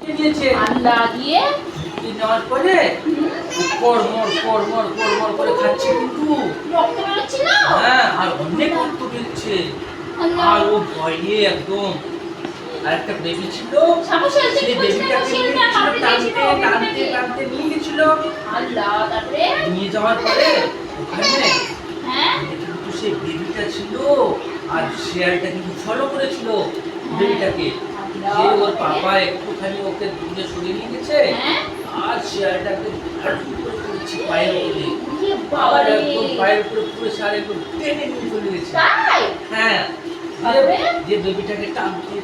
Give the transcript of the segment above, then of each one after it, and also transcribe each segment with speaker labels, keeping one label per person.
Speaker 1: নিয়েছে
Speaker 2: আল্লাহ দিয়ে
Speaker 1: নেওয়ার পরে কড়মড় করে খাচ্ছে কিন্তু
Speaker 2: রক্ত বেরোচ্ছিল।
Speaker 1: হ্যাঁ আর অনেক রক্ত বেরোচ্ছে আর ও ভয়ে একদম আর একটা বেবি ছিল সেই বেবিটাকে টানতে নিয়ে গেছিল
Speaker 2: আল্লাহ। তারপরে
Speaker 1: নিয়ে যাওয়ার পরে ওখানে
Speaker 2: হ্যাঁ
Speaker 1: কিন্তু সেই বেবিটা ছিল আর শেয়ালটা কিন্তু ফলো করেছিল বেবিটাকে যে ওর পাপা একটুখানি ওকে দূরে সরিয়ে নিয়ে গেছে আর শেয়ালটাকে পড়েছে পায়ের উপরে আর একদম পায়ের উপরে পুরো শেয়াল একদম টেনে নিয়ে চলে গেছে হ্যাঁ যে বেবিটাকে টানতে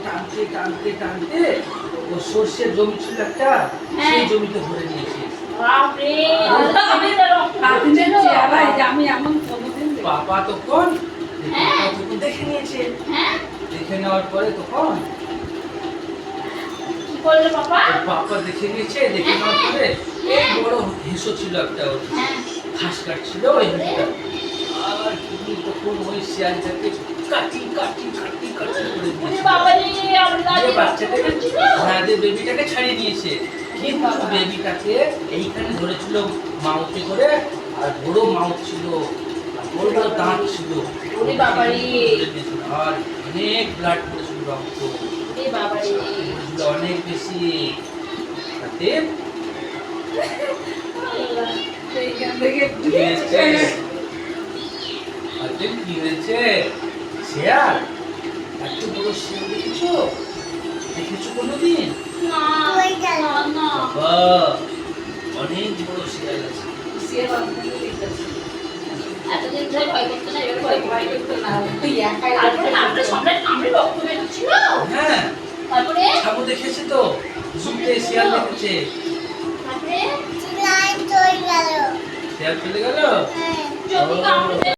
Speaker 1: ও সর্ষের জমি ছিল একটা সেই জমিতে ধরে নিয়েছে পাপা তখন দেখে নিয়েছে দেখে নেওয়ার পরে তখন পাপা দেখে নিয়েছে দেখে নেওয়ার পরে এই বড় হেসো ছিল একটা ওর ঘাস কাটছিল ওই হেসোটা আর তুমি তখন ওই শিয়ালটাকে কাটি করে দিয়েছে বাচ্চাটাকে হ্যাঁ বেবিটাকে ছাড়িয়ে নিয়েছে কিন্তু বেবিটাকে এইখানে ধরেছিল মাউথে করে আর বড় মাউথ ছিল বড় দাঁত ছিল আর অনেক ব্লাড পড়েছিল রক্ত অনেক বেশি তাতে কি হয়েছে শেয়াল এত বড় শেয়াল দেখেছো কোনোদিন বাবা অনেক বড় শেয়াল আছে
Speaker 2: এতদিন ধরে ভয় করতো না, এবার ভয় করতো না। তারপরে সম্রাট কামড়ে রক্ত বেরোচ্ছিল।
Speaker 1: হ্যাঁ
Speaker 2: তারপরে
Speaker 1: ঠাকুর দেখেছে তো জুতে শিয়াল দেখেছে
Speaker 2: তারপরে
Speaker 1: শিয়াল চলে গেল
Speaker 2: যদি কামড়ে